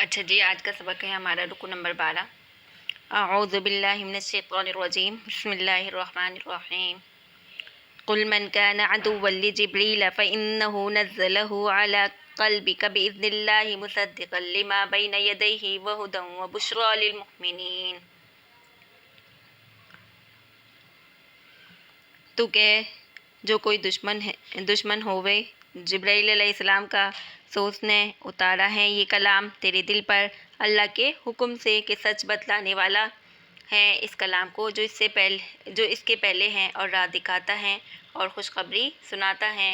اچھا جی، آج کا سبق ہے ہمارا رکو نمبر 12۔ اعوذ باللہ من الشیطان الرجیم، بسم اللہ الرحمن الرحیم۔ قل من كان عدوا لجبريل فإنه نزله على قلبك بإذن الله مصدقا لما بين يديه وهدى وبشرى للمؤمنين۔ تو کہہ جو کوئی دشمن ہوئے جبرائیل علیہ السلام کا، سو اس نے اتارا ہے یہ کلام تیرے دل پر اللہ کے حکم سے کہ سچ بتلانے والا ہے اس کلام کو جو اس کے پہلے ہیں، اور راہ دکھاتا ہے اور خوشخبری سناتا ہے۔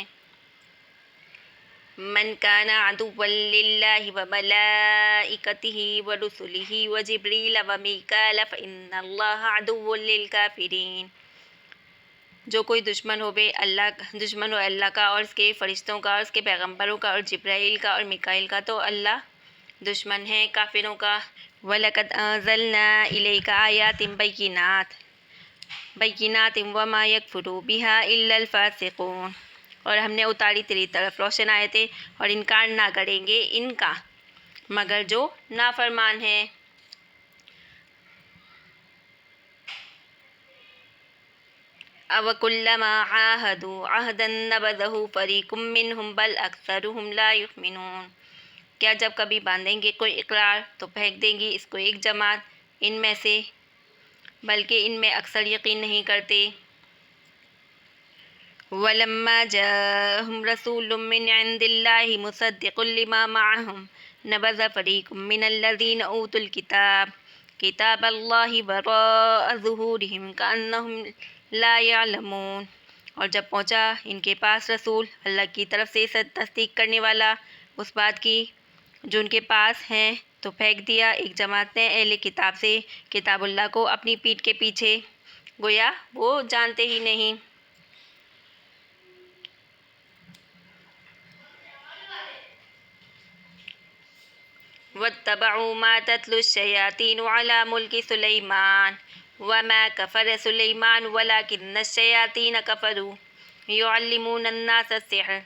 من کان عدوا للہ وملائکتہ ورسلہ وجبریل ومیکال فإن اللہ عدو للکافرین۔ جو کوئی دشمن ہو اللہ کا اور اس کے فرشتوں کا اور اس کے پیغمبروں کا اور جبرائیل کا اور میکائیل کا، تو اللہ دشمن ہے کافروں کا۔ وَلَقَدْ أَنزَلْنَا إِلَيْكَ آيَاتٍ بَيِّنَاتٍ وَمَا يَكْفُرُ بِهَا إِلَّا الْفَاسِقُونَ۔ اور ہم نے اتاری تیری طرف روشن آیتیں، اور انکار نہ کریں گے ان کا مگر جو نافرمان ہے۔ أَوَكُلَّمَا عَاهَدُوا عَهْدًا نَبَذَهُ فَرِيقٌ مِّنْهُمْ بَلْ أَكْثَرُهُمْ لَا يُؤْمِنُونَ۔ کیا جب کبھی باندھیں گے کوئی اقرار تو پھینک دیں گی اس کو ایک جماعت ان میں سے، بلکہ ان میں اکثر یقین نہیں کرتے۔ وَلَمَّا جَاءَهُمْ رَسُولٌ مِّنْ عِندِ اللَّهِ مُصَدِّقٌ لِّمَا مَعَهُمْ نَبَذَ فَرِيقٌ مِّنَ الَّذِينَ أُوتُوا الْكِتَابَ كِتَابَ اللَّهِ وَرَاءَ ظُهُورِهِمْ كَأَنَّهُمْ لَا يَعْلَمُونَ۔ اور جب پہنچا ان کے پاس رسول اللہ کی طرف سے تصدیق کرنے والا اس بات کی جو ان کے پاس ہیں، تو پھینک دیا ایک جماعت نے اہل کتاب سے کتاب اللہ کو اپنی پیٹھ کے پیچھے، گویا وہ جانتے ہی نہیں۔ وَاتَّبَعُوا مَا تَتْلُو الشَّيَاطِينُ عَلَى مُلْكِ سُلَيْمَانَ وَمَا كَفَرَ سُلَيْمَانُ وَلَٰكِنَّ الشَّيَاطِينَ كَفَرُوا يُعَلِّمُونَ النَّاسَ السِّحْرَ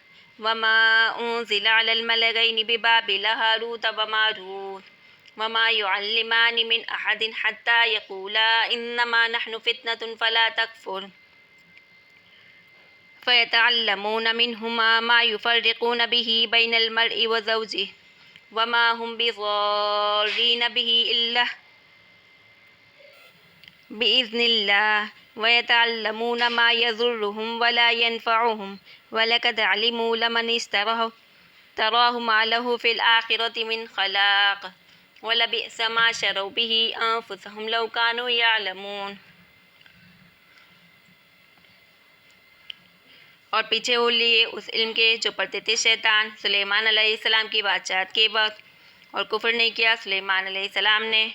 وَمَا أُنزِلَ عَلَى الْمَلَكَيْنِ بِبَابِلَ هَارُوتَ وَمَارُوتَ وَمَا يُعَلِّمَانِ مِنْ أَحَدٍ حَتَّىٰ يَقُولَا إِنَّمَا نَحْنُ فِتْنَةٌ فَلَا تَكْفُرْ فَيَتَعَلَّمُونَ مِنْهُمَا مَا يُفَرِّقُونَ بِهِ بَيْنَ الْمَرْءِ وَزَوْجِهِ وَمَا هُمْ بِضَارِّينَ بِهِ إِلَّا بِإِذْنِ اللَّهِ وَيَتَعَلَّمُونَ مَا يَضُرُّهُمْ وَلَا يَنفَعُهُمْ وَلَقَدْ عَلِمُوا لَمَنِ اشْتَرَاهُ مَا لَهُ فِي الْآخِرَةِ مِنْ خَلَاقٍ وَلَبِئْسَ مَا شَرَوْا بِهِ أَنفُسَهُمْ لَوْ كَانُوا يَعْلَمُونَ۔ اور پیچھے ہو لیے اس علم کے جو پڑھتے تھے شیطان سلیمان علیہ السلام کی بادشاہت کے وقت، اور کفر نہیں کیا سلیمان علیہ السلام نے،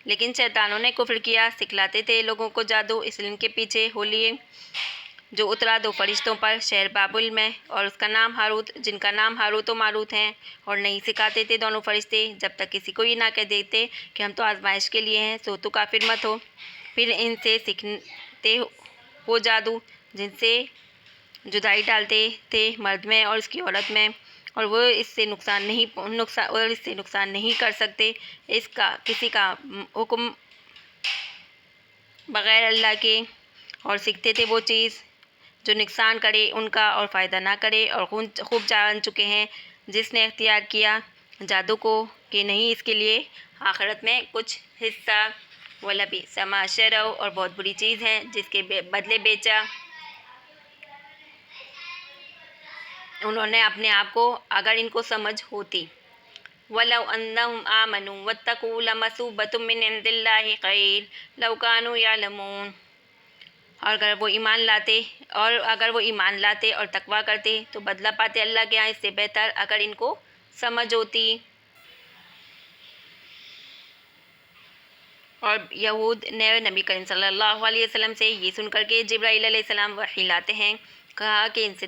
لیکن شیطانوں نے کفر کیا۔ سکھلاتے تھے لوگوں کو جادو، اس علم کے پیچھے ہو لیے جو اترا دو فرشتوں پر شہر بابل میں، اور اس کا نام ہاروت، جن کا نام ہاروت و ماروت ہیں، اور نہیں سکھاتے تھے دونوں فرشتے جب تک کسی کو یہ نہ کہہ دیتے کہ ہم تو آزمائش کے لیے ہیں، سو تو کافر مت ہو۔ پھر ان سے سیکھتے وہ جادو جن سے جدائی ڈالتے تھے مرد میں اور اس کی عورت میں، اور وہ اس سے نقصان نہیں کر سکتے اس کا کسی کا حکم بغیر اللہ کے، اور سیکھتے تھے وہ چیز جو نقصان کرے ان کا اور فائدہ نہ کرے، اور خوب جان چکے ہیں جس نے اختیار کیا جادو کو کہ نہیں اس کے لیے آخرت میں کچھ حصہ۔ وَلَبِئْسَ مَا شَرَوْا، اور بہت بری چیز ہے جس کے بدلے بیچا انہوں نے اپنے آپ کو، اگر ان کو سمجھ ہوتی۔ وَلَوْ أَنَّهُمْ آمَنُوا وَاتَّقُوا لَمَثُوبَةٌ مِّنْ عِندِ اللَّهِ خَيْرٌ لَوْ كَانُوا يَعْلَمُونَ۔ اور اگر وہ ایمان لاتے اور تقویٰ کرتے تو بدلہ پاتے اللہ کے ہاں اس سے بہتر اگر ان کو سمجھ ہوتی۔ اور یہود نے نبی کریم صلی اللہ علیہ وسلم سے یہ سن کر کے جبرائیل علیہ السلام وحی لاتے ہیں، کہا کہ ان سے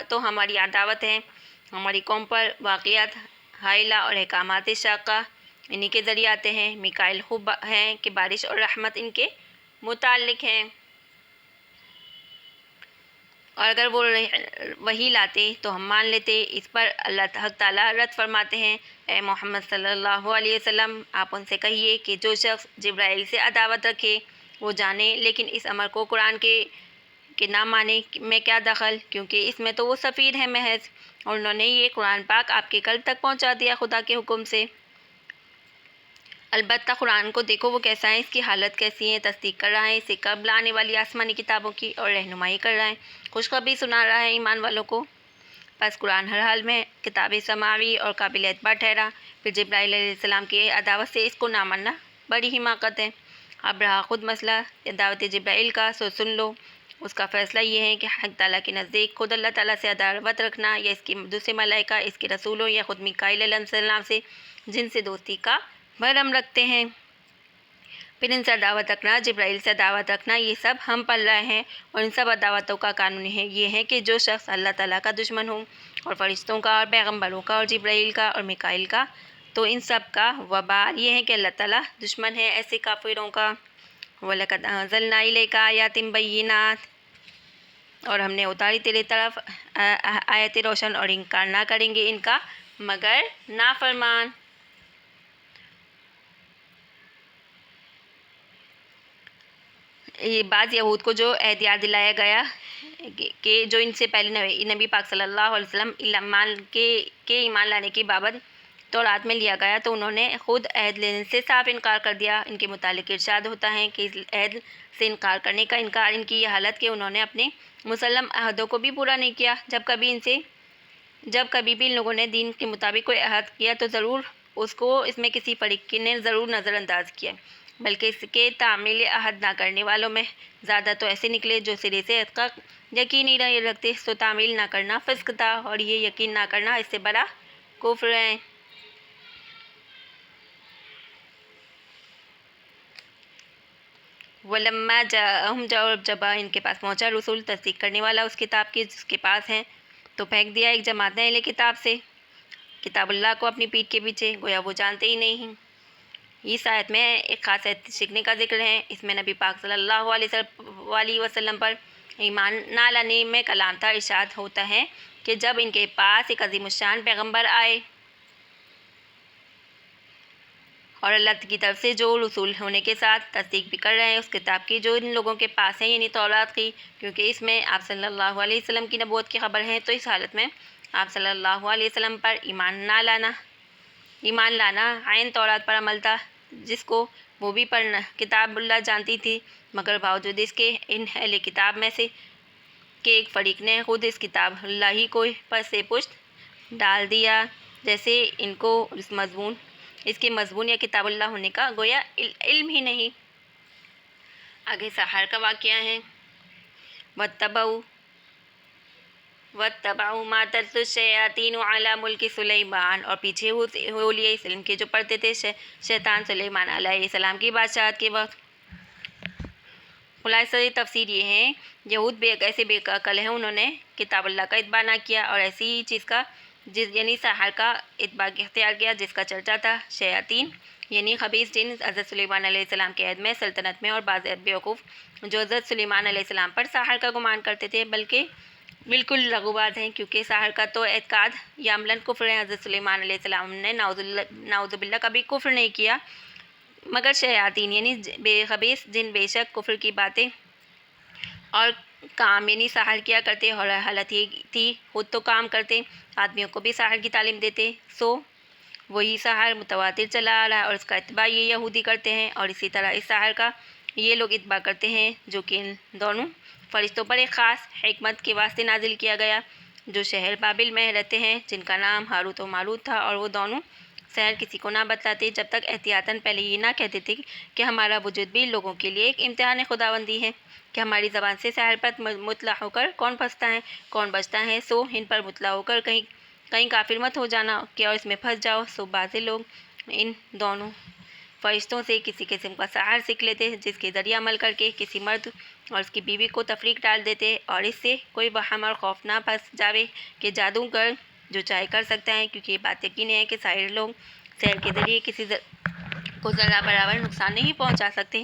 تو ہماری عداوت ہے، ہماری قوم پر واقعات ہائلہ اور احکامات شاقہ انہی کے ذریعے آتے ہیں۔ میکائیل خوب ہیں کہ بارش اور رحمت ان کے متعلق ہیں۔ اور اگر وہ وہی لاتے تو ہم مان لیتے۔ اس پر اللہ حق تعالیٰ رد فرماتے ہیں، اے محمد صلی اللہ علیہ وسلم، آپ ان سے کہیے کہ جو شخص جبرائیل سے عداوت رکھے وہ جانے، لیکن اس امر کو قرآن کے نہ مانے میں کیا دخل، کیونکہ اس میں تو وہ سفیر ہیں محض، اور انہوں نے یہ قرآن پاک آپ کے قلب تک پہنچا دیا خدا کے حکم سے۔ البتہ قرآن کو دیکھو وہ کیسا ہے، اس کی حالت کیسی ہے، تصدیق کر رہا ہے اسے قبل آنے والی آسمانی کتابوں کی، اور رہنمائی کر رہا ہے، خوشخبری سنا رہا ہے ایمان والوں کو۔ بس قرآن ہر حال میں کتاب سماوی اور قابل اعتبار ٹھہرا، پھر جبرائیل علیہ السلام کی عداوت سے اس کو نہ ماننا بڑی حماقت ہے۔ اب رہا خود مسئلہ دعوت جبرائیل کا، سو سن لو۔ اس کا فیصلہ یہ ہے کہ حق تعالیٰ کے نزدیک خود اللہ تعالیٰ سے عداوت رکھنا، یا اس کی دوسرے ملائکہ، اس کے رسولوں، یا خود میکائیل علیہ السلام سے، جن سے دوستی کا بھرم رکھتے ہیں، پھر ان سے عداوت رکھنا، جبرائیل سے عداوت رکھنا، یہ سب ہم پل رہے ہیں، اور ان سب عداوتوں کا قانون یہ ہے کہ جو شخص اللہ تعالیٰ کا دشمن ہو، اور فرشتوں کا، اور پیغمبروں کا، اور جبرائیل کا، اور میکائیل کا، تو ان سب کا وبال یہ ہے کہ اللہ تعالیٰ دشمن ہے ایسے کافروں کا۔ وَلَقَدْ أَنزَلْنَا إِلَيْكَ آيَاتٍ بَيِّنَاتٍ، اور ہم نے اتاری تیرے طرف آیت روشن، اور انکار نہ کریں گے ان کا مگر نافرمان۔ یہ بعض یہود کو جو عہد یاد دلایا گیا کہ جو ان سے پہلے نبی پاک صلی اللہ علیہ وسلم کے ایمان لانے کی بابت تورات میں لیا گیا، تو انہوں نے خود عہد لینے سے صاف انکار کر دیا۔ ان کے متعلق ارشاد ہوتا ہے کہ اس عہد سے انکار کرنے کا انکار ان کی یہ حالت کہ انہوں نے اپنے مسلم عہدوں کو بھی پورا نہیں کیا۔ جب کبھی بھی ان لوگوں نے دین کے مطابق کوئی عہد کیا تو ضرور اس کو اس میں کسی فریق نے ضرور نظر انداز کیا، بلکہ اس کے تعمیل عہد نہ کرنے والوں میں زیادہ تو ایسے نکلے جو سرے سے عہد کا یقین ہی نہیں رکھتے۔ سو تعمیل نہ کرنا فسق تھا، اور یہ یقین نہ کرنا اس سے بڑا کفر ہے۔ وَلَمَّا جَاءَهُمْ، جب ان کے پاس پہنچا رسول تصدیق کرنے والا اس کتاب کی جس کے پاس ہیں، تو پھینک دیا ایک جماعت نے اہل کتاب سے کتاب اللہ کو اپنی پیٹھ کے پیچھے، گویا وہ جانتے ہی نہیں۔ اس آیت میں ایک خاص سیکھنے کا ذکر ہے۔ اس میں نبی پاک صلی اللہ علیہ وسلم پر ایمان نہ لانے میں کلام تھا۔ ارشاد ہوتا ہے کہ جب ان کے پاس ایک عظیم الشان پیغمبر آئے، اور اللہ کی طرف سے جو رسول ہونے کے ساتھ تصدیق بھی کر رہے ہیں اس کتاب کی جو ان لوگوں کے پاس ہے، یعنی تورات کی، کیونکہ اس میں آپ صلی اللہ علیہ وسلم کی نبوت کی خبر ہے، تو اس حالت میں آپ صلی اللہ علیہ وسلم پر ایمان لانا عین تورات پر عمل تھا، جس کو وہ بھی پڑھنا کتاب اللہ جانتی تھی، مگر باوجود اس کے ان اہل کتاب میں سے کہ ایک فریق نے خود اس کتاب اللہ ہی کو پس پشت ڈال دیا، جیسے ان کو اس کے مضمون یا کتاب اللہ ہونے کا گویا علم ہی نہیں۔ آگے سحر کا واقعہ ہے۔ وَاتَّبَعُوا مَا تَتْلُو الشَّيَاطِينُ عَلَىٰ مُلْكِ سُلَيْمَانَ، اور پیچھے اولیاء علم کے جو پڑھتے تھے شیطان سلیمان علیہ السلام کی بادشاہت کے وقت۔ خلاصہ تفسیر یہ ہے، یہود ایسے بے عقل ہیں، انہوں نے کتاب اللہ کا اتباع نہ کیا، اور ایسی چیز کا یعنی سحر کا اتباع اختیار کیا جس کا چرچا تھا۔ شیاطین یعنی خبیث جن حضرت سلیمان علیہ السلام کے عہد میں سلطنت میں، اور بعض بیوقوف جو حضرت سلیمان علیہ السلام پر سحر کا گمان کرتے تھے، بلکہ بالکل لغوبات ہیں، کیونکہ سحر کا تو اعتقاد یا عملاً کفر ہے۔ حضرت سلیمان علیہ السلام نے نعوذ باللہ کبھی کفر نہیں کیا، مگر شیاطین یعنی خبیث جن بے شک کفر کی باتیں اور کام یعنی سحر کیا کرتے، اور حالت یہ تھی خود تو کام کرتے، آدمیوں کو بھی سحر کی تعلیم دیتے، سو وہی سحر متواتر چلا آ رہا ہے، اور اس کا اتباع یہ یہودی کرتے ہیں، اور اسی طرح اس سحر کا یہ لوگ اتباع کرتے ہیں جو کہ ان دونوں فرشتوں پر ایک خاص حکمت کے واسطے نازل کیا گیا، جو شہر بابل میں رہتے ہیں، جن کا نام ہاروت و ماروت تھا، اور وہ دونوں سحر کسی کو نہ بتلاتے جب تک احتیاطاً پہلے یہ نہ کہتے تھے کہ ہمارا وجود بھی لوگوں کے لیے ایک امتحان خداوندی ہے، کہ ہماری زبان سے سحر پر مطلع ہو کر کون پھنستا ہے کون بچتا ہے، سو ان پر مطلع ہو کر کہیں کافر مت ہو جانا کہ اور اس میں پھنس جاؤ۔ سو بعض لوگ ان دونوں فرشتوں سے کسی قسم کا سحر سیکھ لیتے جس کے ذریعے عمل کر کے کسی مرد اور اس کی بیوی کو تفریق ڈال دیتے، اور اس سے کوئی وہم اور خوف نہ پھنس جاوے کہ جادوگر جو چاہے کر سکتا ہے، کیونکہ یہ بات یقینی ہے کہ ساحر لوگ سحر کے ذریعے کسی کو ذرہ برابر نقصان نہیں پہنچا سکتے۔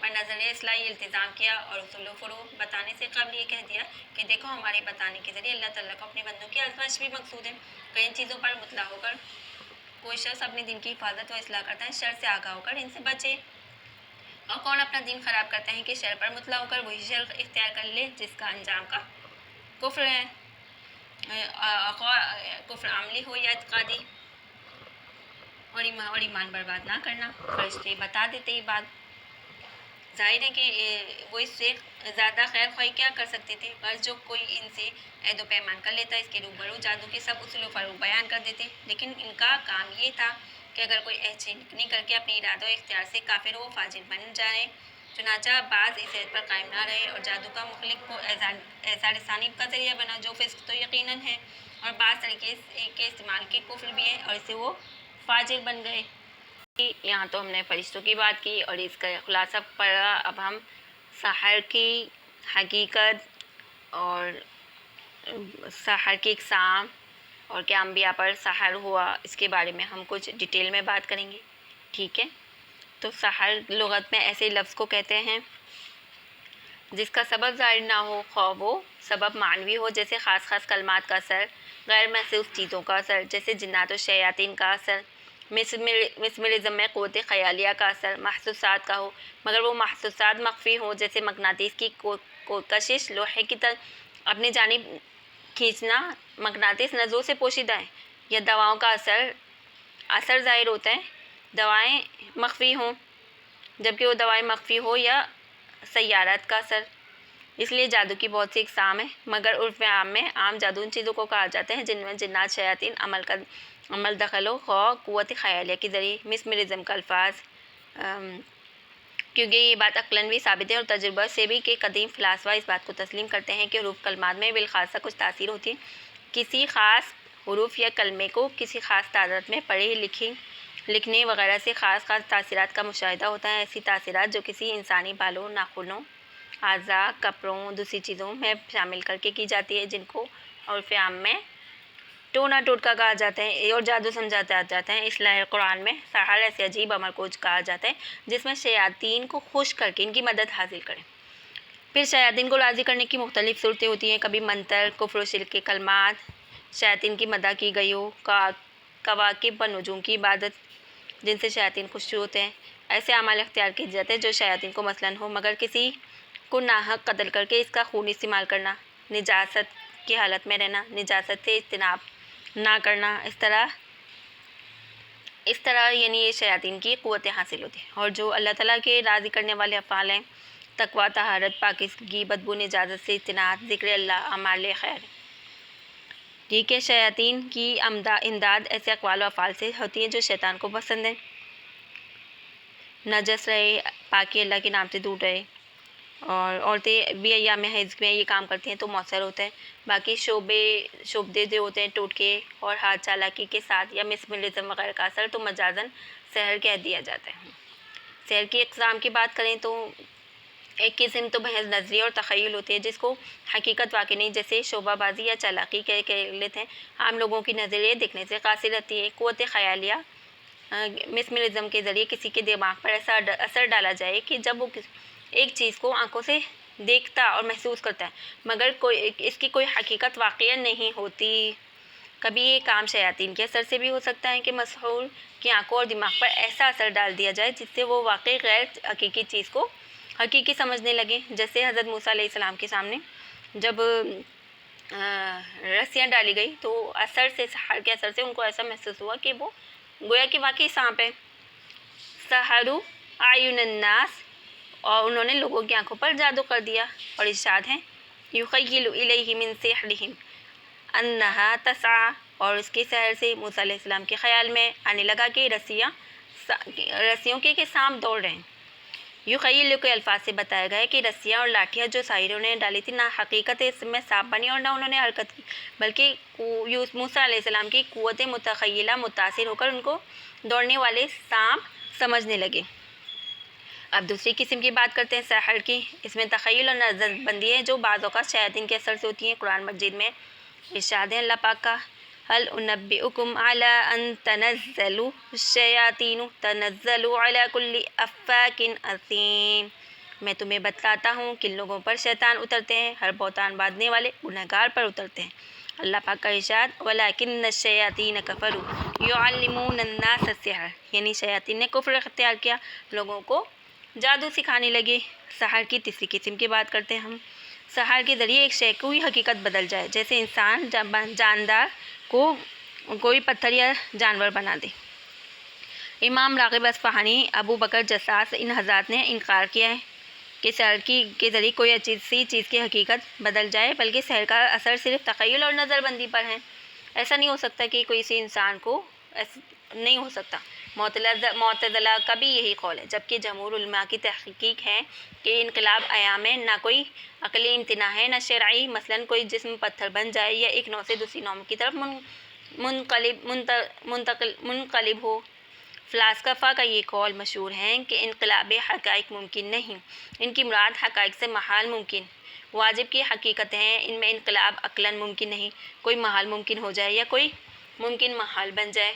پر نظریہ اصلاحی التزام کیا اور اصول و فروع بتانے سے قبل یہ کہہ دیا کہ دیکھو ہمارے بتانے کے ذریعے اللہ تعالیٰ کو اپنے بندوں کی آزمائش بھی مقصود ہے. کہ ان چیزوں پر مطلع ہو کر کوئی شخص اپنے دین کی حفاظت و اصلاح کرتا ہے شر سے آگاہ ہو کر ان سے بچے. اور کون اپنا دین خراب کرتا ہے کہ شر پر مطلع ہو کر وہی شر اختیار کر لے جس کا انجام کا کفر ہے، کفر عملی ہو یا اعتقادی، اور ایمان برباد نہ کرنا. فرشتے بتا دیتے یہ بات. ظاہر ہے کہ وہ اس سے زیادہ خیر خواہی کیا کر سکتے تھے، بس جو کوئی ان سے عہد و پیمان کر لیتا اس کے روبرو جادو کے سب اصول و فروع بیان کر دیتے. لیکن ان کا کام یہ تھا کہ اگر کوئی عہد نہیں کر کے اپنے ارادہ و اختیار سے کافر و فاجر بن جائے، چنانچہ بعض اس عہد پر قائم نہ رہے اور جادو کا مخلق کو احزار ثانی کا ذریعہ بنا، جو فسق تو یقیناً ہے اور بعض طریقے کے استعمال کے کفر بھی ہے، اور اس سے وہ فاجر بن گئے. یہاں تو ہم نے فرشتوں کی بات کی اور اس کا خلاصہ پڑھا. اب ہم سحر کی حقیقت اور سحر کی اقسام اور کیا انبیاء پر سحر ہوا اس کے بارے میں ہم کچھ ڈیٹیل میں بات کریں گے. ٹھیک ہے، تو سحر لغت میں ایسے لفظ کو کہتے ہیں جس کا سبب ظاہر نہ ہو، خواہ وہ سبب معنوی ہو جیسے خاص خاص کلمات کا اثر، غیر محسوس چیزوں کا اثر جیسے جنات و شیاطین کا اثر، مسمرزم میں قوت خیالیہ کا اثر محسوسات کا ہو مگر وہ محسوسات مخفی ہوں جیسے مغناطیس کی کشش، لوہے کی اپنی جانب کھینچنا مغناطیس نزول سے پوشیدہ ہے، یا دواؤں کا اثر ظاہر ہوتا ہے، دوائیں مخفی ہوں جبکہ وہ دوائیں مخفی ہو، یا سیارات کا اثر. اس لیے جادو کی بہت سی اقسام ہیں مگر عرف عام میں عام جادو ان چیزوں کو کہا جاتا ہے جن میں جنات شیاطین عمل دخل ہو، خواہ قوت خیالیہ کے ذریعے مسمرزم کا الفاظ، کیونکہ یہ بات عقلاً بھی ثابت ہے اور تجربہ سے بھی کہ قدیم فلاسفہ اس بات کو تسلیم کرتے ہیں کہ حروف کلمات میں بالخاصہ کچھ تاثیر ہوتی ہے. کسی خاص حروف یا کلمے کو کسی خاص تعداد میں پڑھے لکھنے وغیرہ سے خاص تاثیرات کا مشاہدہ ہوتا ہے. ایسی تاثیرات جو کسی انسانی بالوں، ناخنوں، اعضاء، کپڑوں، دوسری چیزوں میں شامل کر کے کی جاتی ہے، جن کو عرف عام میں ٹونا ٹوٹکا کہا جاتا ہے اور جادو سمجھا جاتا ہے. اصطلاح قرآن میں سحر ایسے عجیب عمل کو کہا جاتا ہے جس میں شیاطین کو خوش کر کے ان کی مدد حاصل کریں. پھر شیاطین کو راضی کرنے کی مختلف صورتیں ہوتی ہیں، کبھی منتر، کفر و شرک کے کلمات، شیاطین کی مدح کی گئی ہو، کواکب و نجوم کی عبادت جن سے شیاطین خوش ہوتے ہیں. ایسے اعمال اختیار کیے جاتے ہیں جو شیاطین کو مثلاً ہو، مگر کسی کو ناحق قتل کر کے اس کا خون استعمال کرنا، نجاست کی حالت میں رہنا، نجاست سے اجتناب نہ کرنا، اس طرح یعنی یہ شیاطین کی قوتیں حاصل ہوتی ہیں. اور جو اللہ تعالیٰ کے راضی کرنے والے افعال ہیں، تقویٰ، طہارت، پاکیزگی، بدبو، نجاست سے اجتناب، ذکر اللہ، اعمال خیر. ٹھیک ہے، شیاطین کی امداد ایسے اقوال و افعال سے ہوتی ہے جو شیطان کو پسند ہیں. نجس رہے، پاکی اللہ کے نام سے دور رہے، اور عورتیں بھی ایام حیض میں یہ کام کرتی ہیں تو مؤثر ہوتا ہے. باقی شعبدے جو ہوتے ہیں ٹوٹکے اور ہاتھ چالاکی کے ساتھ یا مسمرزم وغیرہ کا اثر تو مجازاً سحر کہہ دیا جاتا ہے. سحر کی اقسام کی بات کریں تو ایک قسم تو محض نظری اور تخیل ہوتی ہے جس کو حقیقت واقع نہیں، جیسے شعبہ بازی یا چالاکی کہہ لیتے ہیں. عام لوگوں کی نظر یہ دیکھنے سے قاصر رہتی ہے. قوت خیالیہ مسمرزم کے ذریعے کسی کے دماغ پر ایسا اثر ڈالا جائے کہ جب وہ ایک چیز کو آنکھوں سے دیکھتا اور محسوس کرتا ہے مگر اس کی کوئی حقیقت واقعہ نہیں ہوتی. کبھی یہ کام شیاطین کے اثر سے بھی ہو سکتا ہے کہ مسحور کی آنکھوں اور دماغ پر ایسا اثر ڈال دیا جائے جس سے وہ واقعی غیر حقیقی چیز کو حقیقی سمجھنے لگے. جیسے حضرت موسیٰ علیہ السلام کے سامنے جب رسیاں ڈالی گئی تو سحر کے اثر سے ان کو ایسا محسوس ہوا کہ وہ گویا کہ واقعی سانپ ہے. سحروا اعین الناس، اور انہوں نے لوگوں کی آنکھوں پر جادو کر دیا. اور ارشاد ہے یخیل الیہ من سحرہم انہا تسعی، اور اس کے سحر سے موسیٰ علیہ السلام کے خیال میں آنے لگا کہ رسیوں کے سانپ دوڑ رہے ہیں. یخیل کے الفاظ سے بتایا گیا ہے کہ رسیاں اور لاٹھیاں جو ساحروں نے ڈالی تھی نہ حقیقت اس میں سانپ بنی اور نہ انہوں نے حرکت کی، بلکہ موسیٰ علیہ السلام کی قوت متخیلہ متاثر ہو کر ان کو دوڑنے والے سانپ سمجھنے لگے. اب دوسری قسم کی بات کرتے ہیں سحر کی. اس میں تخیل اور نظر بندی ہے جو بعض اوقات شیاطین کے اثر سے ہوتی ہیں. قرآن مجید میں ارشاد ہے اللہ پاک کا هل انبئکم علی ان تنزل الشیاطین تنزل علی کل افاک اثیم. میں تمہیں بتلاتا ہوں کن لوگوں پر شیطان اترتے ہیں، ہر بہتان باندھنے والے گنہگار پر اترتے ہیں۔ اللہ پاک کا ارشاد وَلَٰكِنَّ الشَّيَاطِينَ كَفَرُوا يُعَلِّمُونَ النَّاسَ السِّحْرَ، یعنی شیاطین نے کفر اختیار کیا، لوگوں کو جادو سکھانے لگے۔ سحر کی تیسری قسم کی بات کرتے ہیں ہم۔ سحر کے ذریعے ایک شے کی حقیقت بدل جائے، جیسے انسان جاندار کو کوئی پتھر یا جانور بنا دے۔ امام راغب اصفہانی، ابو بکر جساس، ان حضرات نے انکار کیا ہے کہ سحر کے ذریعے کوئی اچھی چیز کی حقیقت بدل جائے، بلکہ سحر کا اثر صرف تخیل اور نظر بندی پر ہے۔ ایسا نہیں ہو سکتا کہ کوئی سی انسان کو نہیں ہو سکتا۔ معتزلہ کا بھی یہی قول ہے، جبکہ جمہور علماء کی تحقیق ہے کہ انقلاب آیا میں نہ کوئی عقلی امتناع ہے نہ شرعی، مثلاً کوئی جسم پتھر بن جائے یا ایک نوع سے دوسری نوع کی طرف منقلب ہو۔ فلاسفہ کا یہ قول مشہور ہے کہ انقلاب حقائق ممکن نہیں، ان کی مراد حقائق سے محال ممکن واجب کی حقیقت ہیں، ان میں انقلاب عقلاً ممکن نہیں، کوئی محال ممکن ہو جائے یا کوئی ممکن محال بن جائے۔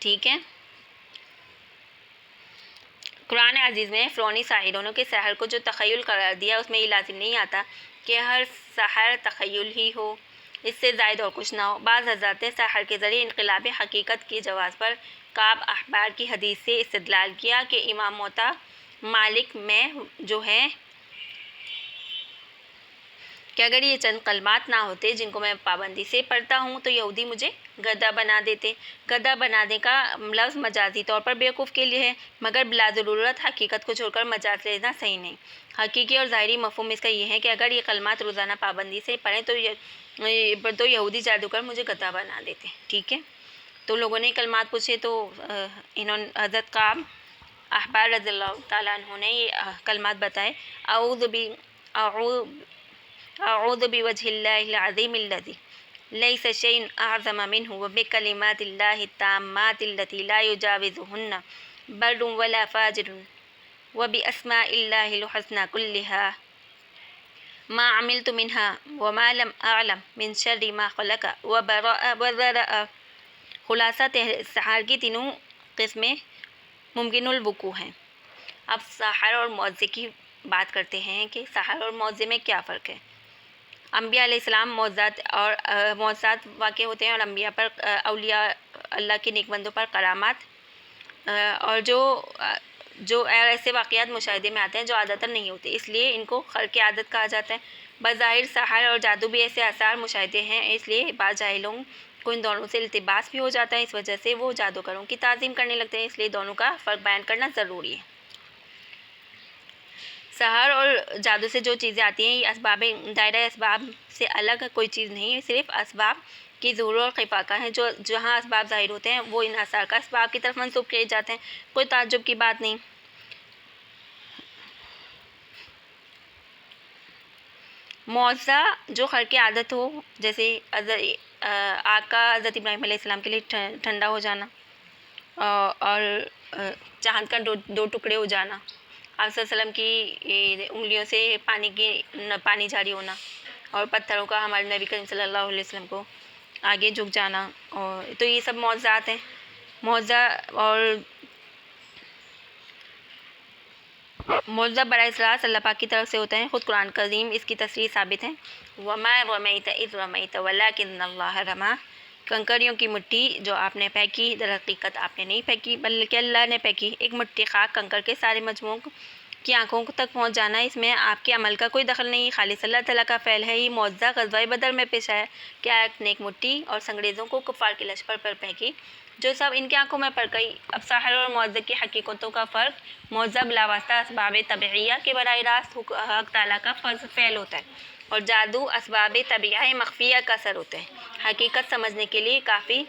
ٹھیک ہے۔ قرآن عزیز میں فرعونی ساحروں کے سحر کو جو تخیل قرار دیا، اس میں یہ لازم نہیں آتا کہ ہر سحر تخیل ہی ہو، اس سے زائد اور کچھ نہ ہو۔ بعض حضرات نے سحر کے ذریعے انقلاب حقیقت کے جواز پر کعب احبار کی حدیث سے استدلال کیا کہ امام موطا مالک میں جو ہے کہ اگر یہ چند کلمات نہ ہوتے جن کو میں پابندی سے پڑھتا ہوں تو یہودی مجھے گدھا بنا دیتے۔ گدھا بنانے کا لفظ مجازی طور پر بیوقوف کے لیے ہے، مگر بلا ضرورت حقیقت کو چھوڑ کر مجاز لینا صحیح نہیں۔ حقیقی اور ظاہری مفہوم اس کا یہ ہے کہ اگر یہ کلمات روزانہ پابندی سے پڑھیں تو یہودی جادوگر مجھے گدھا بنا دیتے۔ ٹھیک ہے۔ تو لوگوں نے کلمات پوچھے تو انہوں نے حضرت کعب احبار رضی اللہ تعالیٰ عنہ نے یہ کلمات بتائے، اعوذ بوجہ اللہ العظیم الذی لیس شیء اعظم منہ وبکلمات اللہ التامات التی لا یجاوزہن بر ولا فاجر وباسماء اللہ الحسنى كلها ما عملت منها وما لم اعلم من شر ما خلق وذرأ۔ خلاصہ سحر کی تینوں قسمیں ممکن الوقوع ہیں۔ اب سحر اور معوذے کی بات کرتے ہیں کہ سحر اور معوذے میں کیا فرق ہے۔ انبیاء علیہ السلام معجزات واقع ہوتے ہیں اور انبیاء پر، اولیاء اللہ کے نیک بندوں پر کرامات اور جو ایسے واقعات مشاہدے میں آتے ہیں جو عادتاً نہیں ہوتے، اس لیے ان کو خرق عادت کہا جاتا ہے۔ بظاہر سحر اور جادو بھی ایسے آثار مشاہدے ہیں، اس لیے بعض جاہلوں کو ان دونوں سے التباس بھی ہو جاتا ہے، اس وجہ سے وہ جادوگروں کی تعظیم کرنے لگتے ہیں، اس لیے دونوں کا فرق بیان کرنا ضروری ہے۔ سحر اور جادو سے جو چیزیں آتی ہیں یہ اسباب دائرہ اسباب سے الگ کوئی چیز نہیں ہے، صرف اسباب کی ظہور اور خفا کا ہے۔ جہاں اسباب ظاہر ہوتے ہیں وہ ان آثار کا اسباب کی طرف منسوب کیے جاتے ہیں، کوئی تعجب کی بات نہیں۔ معجزہ جو خرق عادت ہو، جیسے آگ کا حضرت ابراہیم علیہ السلام کے لیے ٹھنڈا ہو جانا اور چاند کا دو ٹکڑے ہو جانا، آپ صلی اللہ علیہ وسلم کی انگلیوں سے پانی جاری ہونا، اور پتھروں کا ہمارے نبی کریم صلی اللہ علیہ وسلم کو آگے جھک جانا، اور تو یہ سب معجزات ہیں۔ معجزہ براہ راست اللہ پاک کی طرف سے ہوتا ہے، خود قرآن کریم اس کی تصریح ثابت ہے۔ وَمَا رَمَيْتَ إِذْ رَمَيْتَ وَلَٰكِنَّ اللَّهَ رَمَىٰ۔ کنکریوں کی مٹی جو آپ نے پھینکی، در حقیقت آپ نے نہیں پھینکی بلکہ اللہ نے پھینکی۔ ایک مٹی خاک کنکر کے سارے مجموعوں کی آنکھوں تک پہنچ جانا، اس میں آپ کے عمل کا کوئی دخل نہیں، خالص اللہ تعالیٰ کا فعل ہے۔ یہ معجزہ غزوہ بدر میں پیش آیا کہ آپ نے ایک مٹی اور سنگریزوں کو کفار کے لشکر پر پھینکی جو سب ان کی آنکھوں میں پڑ گئی۔ اب سحر اور معجزے کی حقیقتوں کا فرق، معجزہ بلاواسطہ اسباب طبیعیہ کے براہ راست حق تعالیٰ کا فعل ہوتا ہے، اور جادو اسباب طبیعیہ مخفیہ کا اثر ہوتا ہے۔ حقیقت سمجھنے کے لیے کافی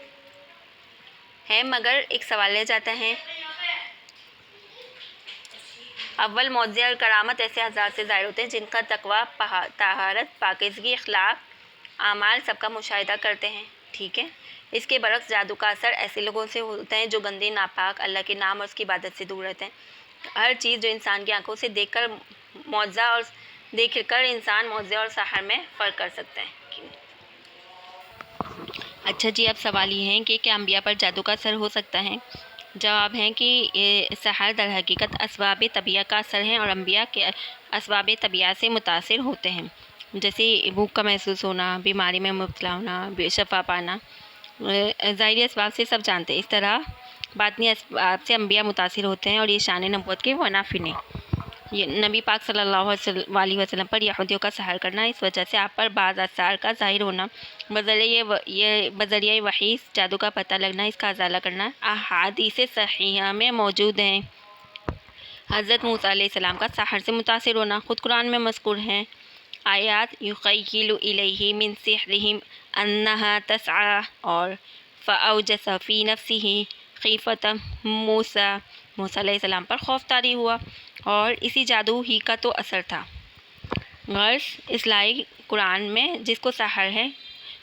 ہے، مگر ایک سوال رہ جاتا ہے۔ اول معجزے اور کرامت ایسے حضرات سے ظاہر ہوتے ہیں جن کا تقویٰ، طہارت، پاکیزگی، اخلاق، اعمال سب کا مشاہدہ کرتے ہیں۔ ٹھیک ہے۔ اس کے برعکس جادو کا اثر ایسے لوگوں سے ہوتا ہے جو گندے، ناپاک، اللہ کے نام اور اس کی عبادت سے دور رہتے ہیں۔ ہر چیز جو انسان کی آنکھوں سے دیکھ کر انسان معجزے اور سحر میں فرق کر سکتا ہے۔ اچھا جی، اب سوال یہ ہے کہ کیا انبیاء پر جادو کا اثر ہو سکتا ہے؟ جواب ہے کہ یہ سحر در حقیقت اسباب طبیعہ کا اثر ہے اور انبیاء کے اسباب طبیعہ سے متاثر ہوتے ہیں، جیسے بھوک کا محسوس ہونا، بیماری میں مبتلا ہونا، شفا پانا، ظاہری اسباب سے سب جانتے ہیں۔ اس طرح باطنی اسباب سے انبیاء متاثر ہوتے ہیں اور یہ شان نبوت کے منافی نہیں۔ یہ نبی پاک صلی اللہ علیہ وسلم پر یہودیوں کا سحر کرنا، اس وجہ سے آپ پر بعض آثار کا ظاہر ہونا، بذریعہ وحی جادو کا پتہ لگنا، اس کا ازالہ کرنا احادیث صحیحہ میں موجود ہیں۔ حضرت موسیٰ علیہ السلام کا سحر سے متاثر ہونا خود قرآن میں مذکور ہیں۔ آیات یخیل الیہ من سحرہم انہا تسعی اور فاوجس فی نفسہ خیفۃ موسیٰ، موسیٰ علیہ السلام پر خوف طاری ہوا اور اسی جادو ہی کا تو اثر تھا۔ غرض اصلاحی قرآن میں جس کو سحر ہے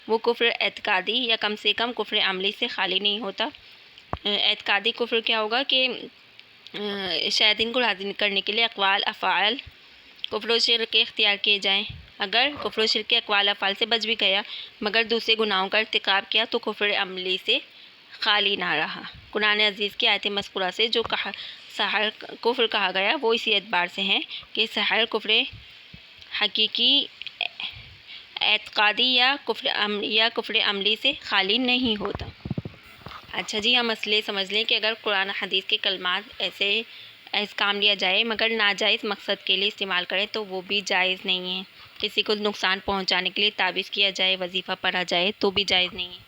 وہ کفر اعتقادی یا کم سے کم کفر عملی سے خالی نہیں ہوتا۔ اعتقادی کفر کیا ہوگا کہ شیاطین کو راضی کرنے کے لیے اقوال افعال کفر و شرک اختیار کیے جائیں۔ اگر کفر و شرک کے اقوال افعال سے بچ بھی گیا مگر دوسرے گناہوں کا ارتکاب کیا تو کفر عملی سے خالی نہ رہا۔ قرآن عزیز کی آیت مذکورہ سے جو سحر کفر کہا گیا وہ اسی اعتبار سے ہیں کہ سحر کفر حقیقی اعتقادی یا کفر عملی سے خالی نہیں ہوتا۔ اچھا جی، ہم مسئلے سمجھ لیں کہ اگر قرآن حدیث کے کلمات ایسے کام لیا جائے مگر ناجائز مقصد کے لیے استعمال کریں تو وہ بھی جائز نہیں ہے۔ کسی کو نقصان پہنچانے کے لیے تعویذ کیا جائے، وظیفہ پڑھا جائے تو بھی جائز نہیں ہے۔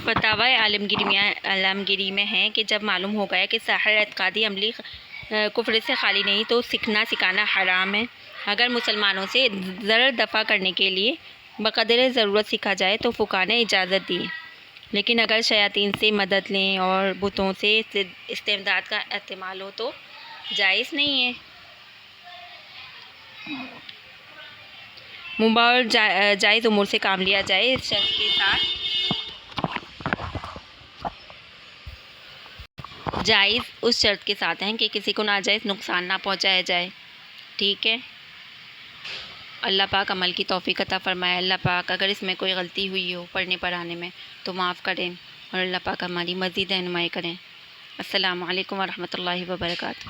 فتاوی عالمگیری میں ہے کہ جب معلوم ہو گیا کہ سحر اعتقادی عملی کفر سے خالی نہیں تو سیکھنا سکھانا حرام ہے۔ اگر مسلمانوں سے ضرر دفع کرنے کے لیے بقدر ضرورت سیکھا جائے تو فقہا نے اجازت دی ہے، لیکن اگر شیاطین سے مدد لیں اور بتوں سے استمداد کا احتمال ہو تو جائز نہیں ہے۔ مباح اور جائز امور سے کام لیا جائے اس شرط کے ساتھ، جائز اس شرط کے ساتھ ہیں کہ کسی کو ناجائز نقصان نہ پہنچایا جائے۔ ٹھیک ہے، اللہ پاک عمل کی توفیق عطا فرمائے۔ اللہ پاک اگر اس میں کوئی غلطی ہوئی ہو پڑھنے پڑھانے میں تو معاف کریں اور اللہ پاک ہماری مزید رہنمائی کریں۔ السلام علیکم ورحمۃ اللہ وبرکاتہ۔